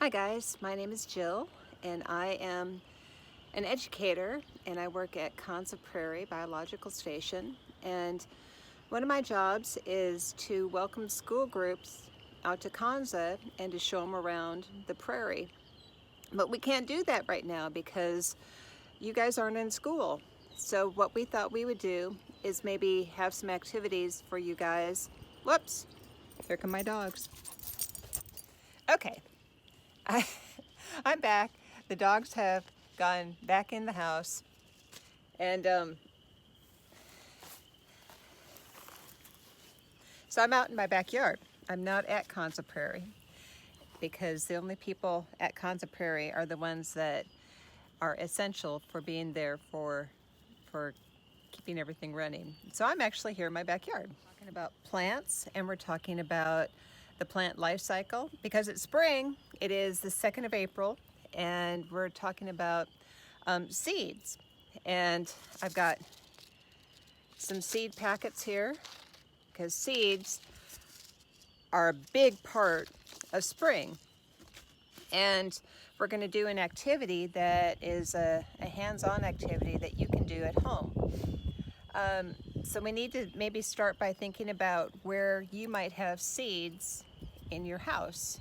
Hi guys, my name is Jill and I am an educator and I work at Konza Prairie Biological Station, and one of my jobs is to welcome school groups out to Konza and to show them around the prairie. But we can't do that right now because you guys aren't in school. So what we thought we would do is maybe have some activities for you guys. Whoops, here come my dogs. Okay, I, I'm back. The dogs have gone back in the house, and so I'm out in my backyard. I'm not at Konza Prairie because the only people at Konza Prairie are the ones that are essential for being there for keeping everything running. So I'm actually here in my backyard talking about plants, and we're talking about the plant life cycle because it's spring. It is the 2nd of April, and we're talking about seeds. And I've got some seed packets here because seeds are a big part of spring. And we're going to do an activity that is a hands-on activity that you can do at home. So we need to maybe start by thinking about where you might have seeds in your house.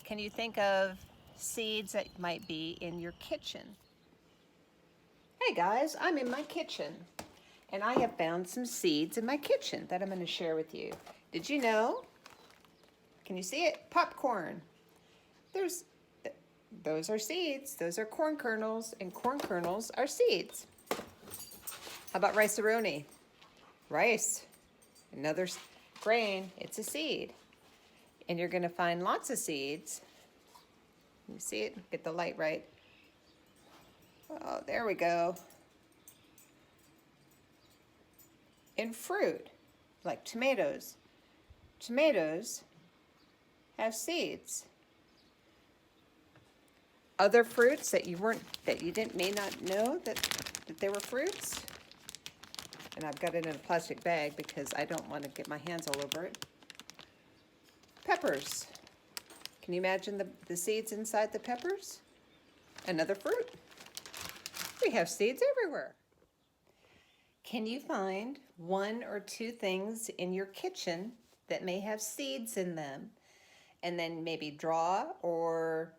Can you think of seeds that might be in your kitchen? Hey guys, I'm in my kitchen and I have found some seeds in my kitchen that I'm going to share with you. Did you know? Can you see it? Popcorn. There's those are seeds. Those are corn kernels, and corn kernels are seeds. How about rice-a-roni? Rice, another grain, it's a seed. And you're going to find lots of seeds. You see it? Get the light right. Oh, there we go. In fruit, like tomatoes. Tomatoes have seeds. Other fruits that you may not know that they were fruits. And I've got it in a plastic bag because I don't want to get my hands all over it. Peppers. Can you imagine the seeds inside the peppers? Another fruit. We have seeds everywhere. Can you find one or two things in your kitchen that may have seeds in them, and then maybe draw or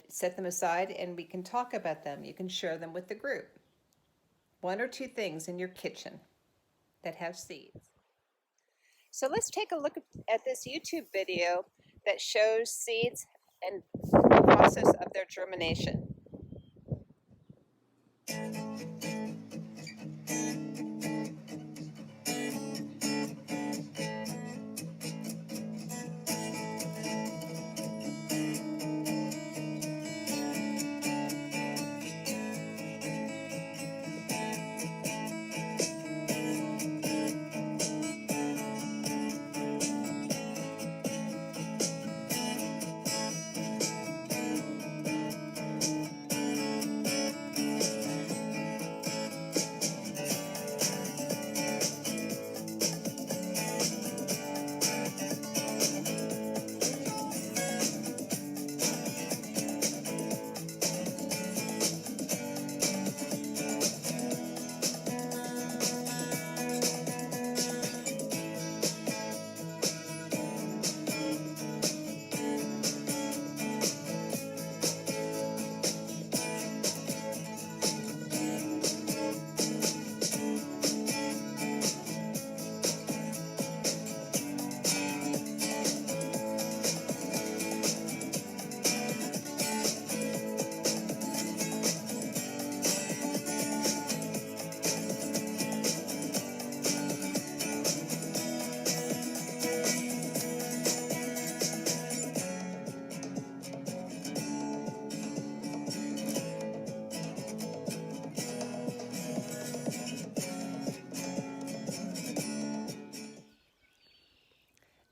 set them aside and we can talk about them. You can share them with the group. One or two things in your kitchen that have seeds. So let's take a look at this YouTube video that shows seeds and the process of their germination.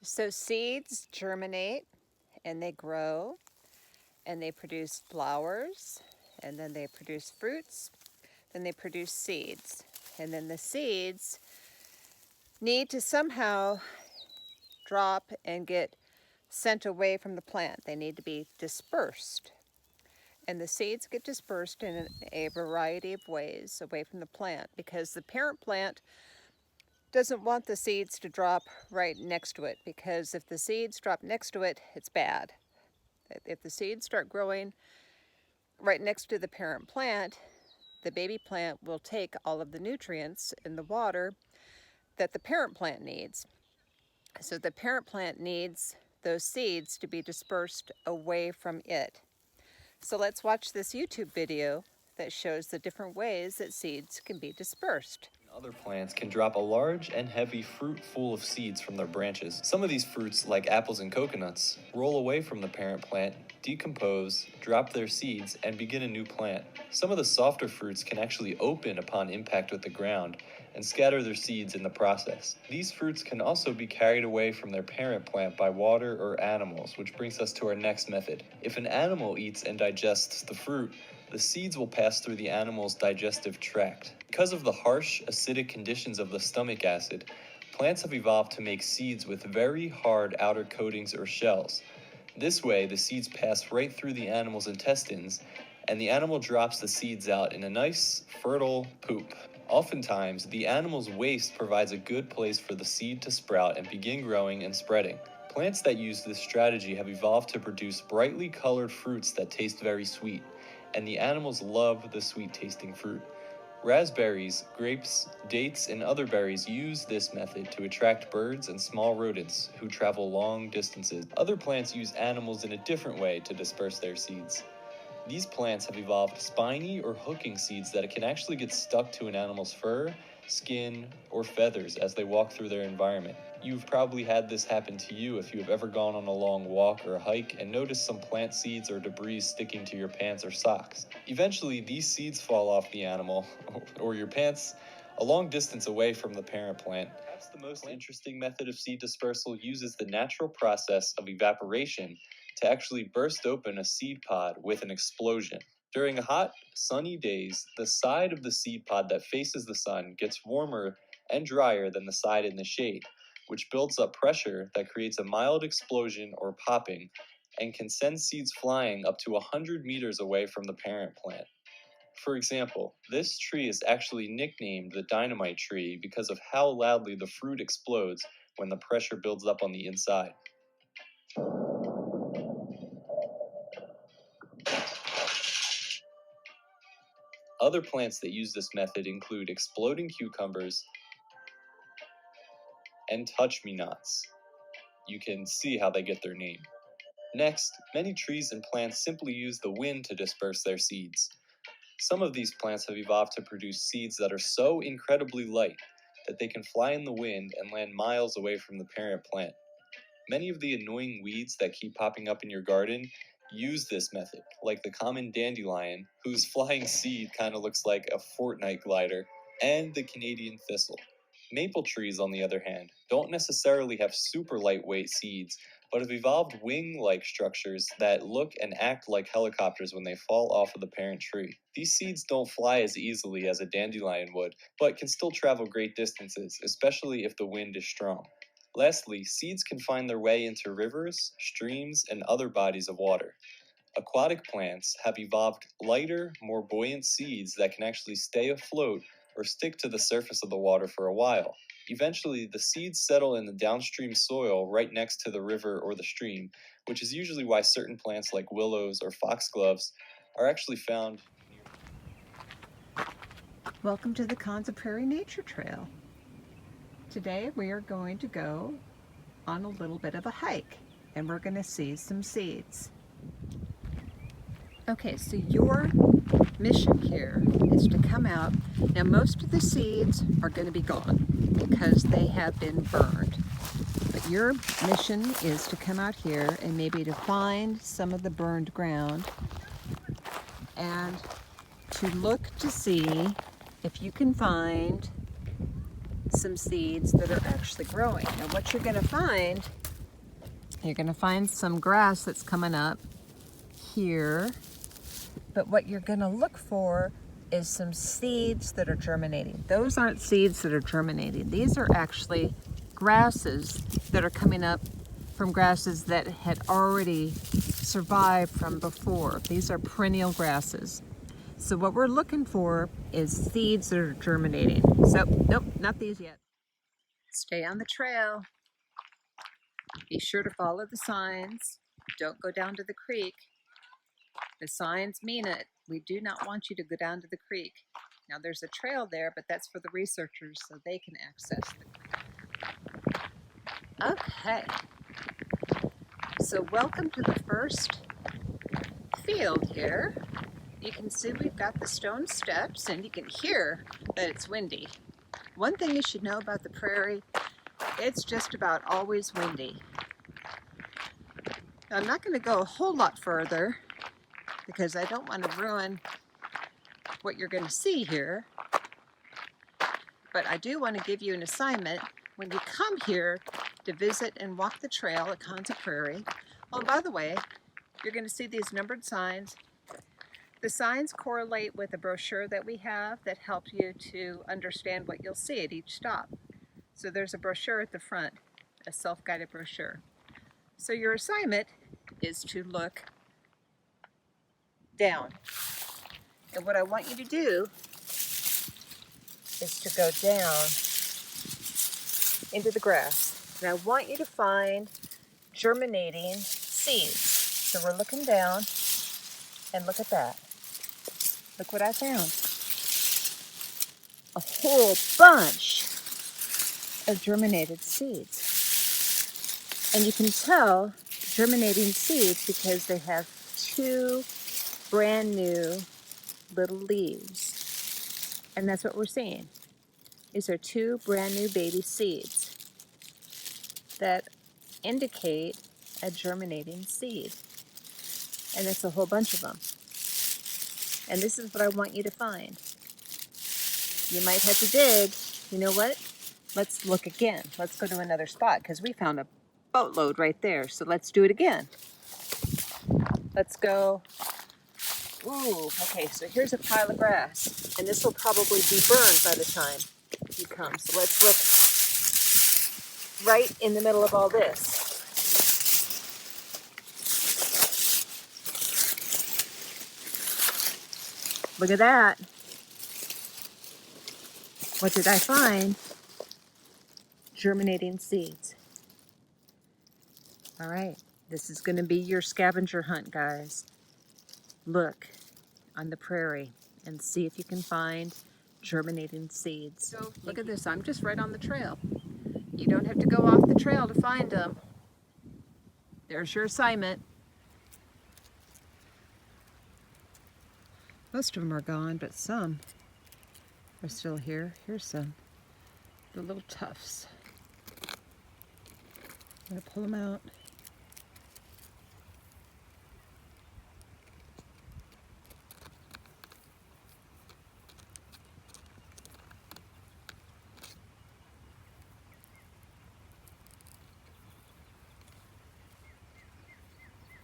So seeds germinate and they grow and they produce flowers, and then they produce fruits, then they produce seeds. And then the seeds need to somehow drop and get sent away from the plant. They need to be dispersed. And the seeds get dispersed in a variety of ways away from the plant because the parent plant doesn't want the seeds to drop right next to it, because if the seeds drop next to it, it's bad. If the seeds start growing right next to the parent plant, the baby plant will take all of the nutrients in the water that the parent plant needs. So the parent plant needs those seeds to be dispersed away from it. So let's watch this YouTube video that shows the different ways that seeds can be dispersed. Other plants can drop a large and heavy fruit full of seeds from their branches. Some of these fruits, like apples and coconuts, roll away from the parent plant, decompose, drop their seeds, and begin a new plant. Some of the softer fruits can actually open upon impact with the ground and scatter their seeds in the process. These fruits can also be carried away from their parent plant by water or animals, which brings us to our next method. If an animal eats and digests the fruit, the seeds will pass through the animal's digestive tract. Because of the harsh, acidic conditions of the stomach acid, plants have evolved to make seeds with very hard outer coatings or shells. This way, the seeds pass right through the animal's intestines, and the animal drops the seeds out in a nice, fertile poop. Oftentimes, the animal's waste provides a good place for the seed to sprout and begin growing and spreading. Plants that use this strategy have evolved to produce brightly colored fruits that taste very sweet, and the animals love the sweet-tasting fruit. Raspberries, grapes, dates, and other berries use this method to attract birds and small rodents who travel long distances. Other plants use animals in a different way to disperse their seeds. These plants have evolved spiny or hooking seeds that can actually get stuck to an animal's fur, skin, or feathers as they walk through their environment. You've probably had this happen to you if you have ever gone on a long walk or a hike and noticed some plant seeds or debris sticking to your pants or socks. Eventually, these seeds fall off the animal or your pants a long distance away from the parent plant. Perhaps the most interesting method of seed dispersal uses the natural process of evaporation to actually burst open a seed pod with an explosion. During hot, sunny days, the side of the seed pod that faces the sun gets warmer and drier than the side in the shade, which builds up pressure that creates a mild explosion or popping and can send seeds flying up to 100 meters away from the parent plant. For example, this tree is actually nicknamed the dynamite tree because of how loudly the fruit explodes when the pressure builds up on the inside. Other plants that use this method include exploding cucumbers and touch-me-nots. You can see how they get their name. Next, many trees and plants simply use the wind to disperse their seeds. Some of these plants have evolved to produce seeds that are so incredibly light that they can fly in the wind and land miles away from the parent plant. Many of the annoying weeds that keep popping up in your garden use this method, like the common dandelion, whose flying seed kind of looks like a Fortnite glider, and the Canadian thistle. Maple trees, on the other hand, don't necessarily have super lightweight seeds, but have evolved wing-like structures that look and act like helicopters when they fall off of the parent tree. These seeds don't fly as easily as a dandelion would, but can still travel great distances, especially if the wind is strong. Lastly, seeds can find their way into rivers, streams, and other bodies of water. Aquatic plants have evolved lighter, more buoyant seeds that can actually stay afloat or stick to the surface of the water for a while. Eventually, the seeds settle in the downstream soil right next to the river or the stream, which is usually why certain plants like willows or foxgloves are actually found near. Welcome to the Konza Prairie Nature Trail. Today we are going to go on a little bit of a hike, and we're going to see some seeds. Okay, so your mission here is to come out. Now most of the seeds are going to be gone because they have been burned. But your mission is to come out here and maybe to find some of the burned ground and to look to see if you can find some seeds that are actually growing. Now what you're going to find, you're going to find some grass that's coming up here, but what you're going to look for is some seeds that are germinating. Those aren't seeds that are germinating. These are actually grasses that are coming up from grasses that had already survived from before. These are perennial grasses. So what we're looking for is seeds that are germinating. So, nope, not these yet. Stay on the trail. Be sure to follow the signs. Don't go down to the creek. The signs mean it. We do not want you to go down to the creek. Now there's a trail there, but that's for the researchers so they can access the creek. Okay. So welcome to the first field here. You can see we've got the stone steps and you can hear that it's windy. One thing you should know about the prairie, it's just about always windy. Now, I'm not going to go a whole lot further because I don't want to ruin what you're going to see here. But I do want to give you an assignment when you come here to visit and walk the trail at Konza Prairie. Oh, by the way, you're going to see these numbered signs. The signs correlate with a brochure that we have that helps you to understand what you'll see at each stop. So there's a brochure at the front, a self-guided brochure. So your assignment is to look down. And what I want you to do is to go down into the grass. And I want you to find germinating seeds. So we're looking down and look at that. Look what I found. A whole bunch of germinated seeds. And you can tell germinating seeds because they have two brand new little leaves. And that's what we're seeing. These are two brand new baby seeds that indicate a germinating seed. And that's a whole bunch of them. And this is what I want you to find. You might have to dig. You know what? Let's look again. Let's go to another spot because we found a boatload right there. So let's do it again. Let's go. Ooh, okay, so here's a pile of grass. And this will probably be burned by the time you come. So let's look right in the middle of all this. Look at that. What did I find? Germinating seeds. All right, this is going to be your scavenger hunt, guys. Look on the prairie and see if you can find germinating seeds. So look at this, I'm just right on the trail. You don't have to go off the trail to find them. There's your assignment. Most of them are gone, but some are still here. Here's some, the little tufts. I'm gonna pull them out.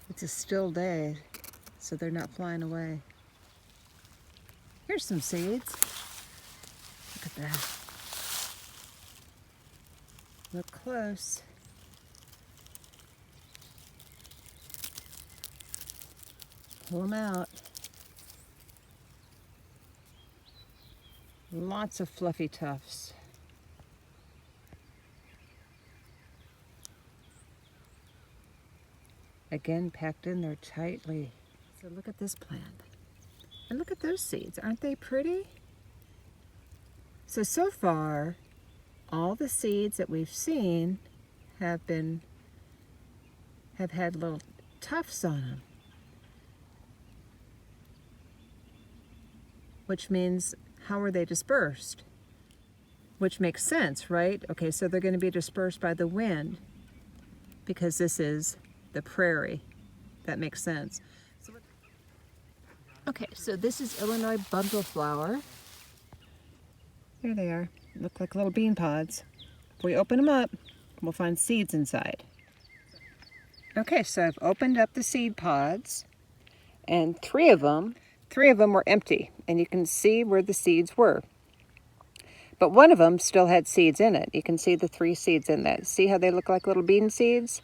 It's a still day, so they're not flying away. Here's some seeds. Look at that. Look close. Pull them out. Lots of fluffy tufts. Again, packed in there tightly. So look at this plant. And look at those seeds. Aren't they pretty? So far, all the seeds that we've seen have had little tufts on them. Which means, how are they dispersed? Which makes sense, right? Okay, so they're going to be dispersed by the wind because this is the prairie. That makes sense. Okay, so this is Illinois bundleflower. There they are. Look like little bean pods. If we open them up, we'll find seeds inside. Okay, so I've opened up the seed pods, and three of them were empty, and you can see where the seeds were. But one of them still had seeds in it. You can see the 3 seeds in that. See how they look like little bean seeds?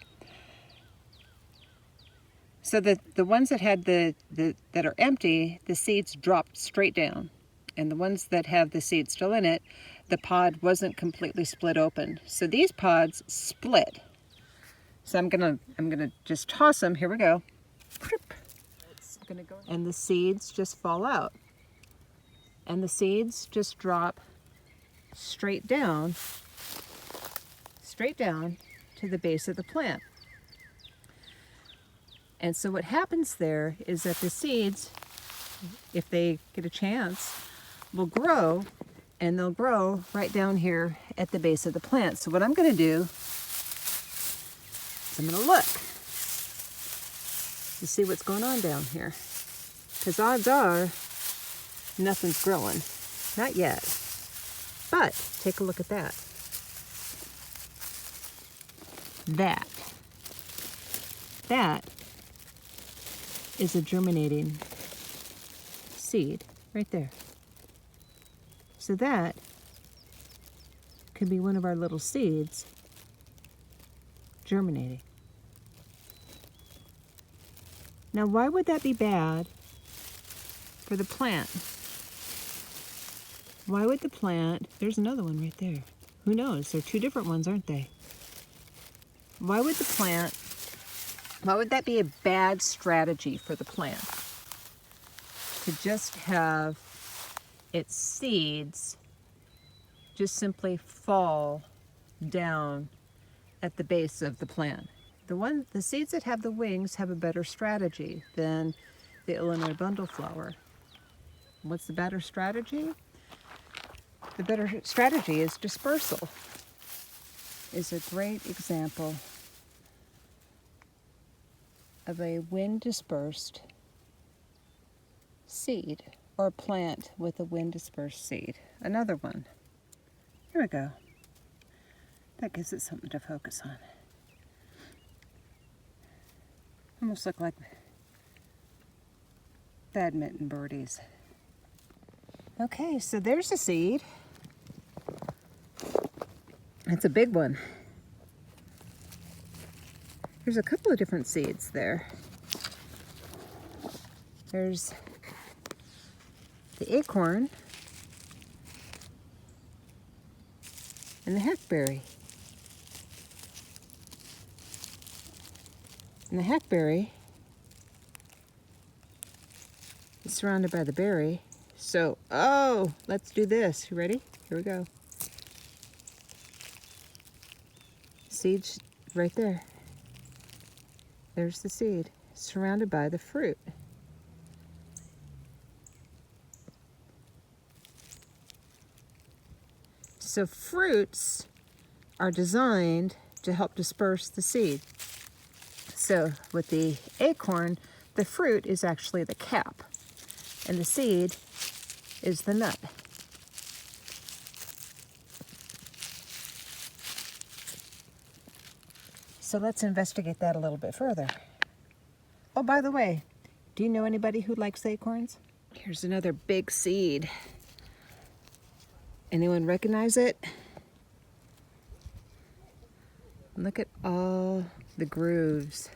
So the ones that had that are empty, the seeds dropped straight down. And the ones that have the seed still in it, the pod wasn't completely split open. So these pods split. So I'm gonna just toss them. Here we go. And the seeds just fall out. And the seeds just drop straight down to the base of the plant. And so what happens there is that the seeds, if they get a chance, will grow, and they'll grow right down here at the base of the plant. So what I'm going to do is I'm going to look to see what's going on down here. Because odds are nothing's growing. Not yet. But take a look at that. That is a germinating seed right there. So that could be one of our little seeds germinating. Now, why would that be bad for the plant? Why would the plant, there's another one right there. Who knows? They're two different ones, aren't they? Why would that be a bad strategy for the plant? To just have its seeds just simply fall down at the base of the plant. The seeds that have the wings have a better strategy than the Illinois bundleflower. What's the better strategy? The better strategy is dispersal. Is a great example of a wind dispersed seed, or plant with a wind dispersed seed. Another one. Here we go. That gives it something to focus on. Almost look like badminton birdies. Okay, so there's a seed. It's a big one. There's a couple of different seeds there. There's the acorn and the hackberry. And the hackberry is surrounded by the berry. So, let's do this. You ready? Here we go. Seeds right there. There's the seed, surrounded by the fruit. So fruits are designed to help disperse the seed. So with the acorn, the fruit is actually the cap, and the seed is the nut. So let's investigate that a little bit further. Oh, by the way, do you know anybody who likes acorns? Here's another big seed. Anyone recognize it? Look at all the grooves.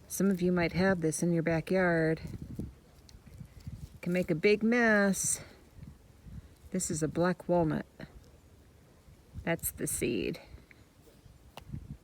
Some of you might have this in your backyard. Can make a big mess. This is a black walnut. That's the seed.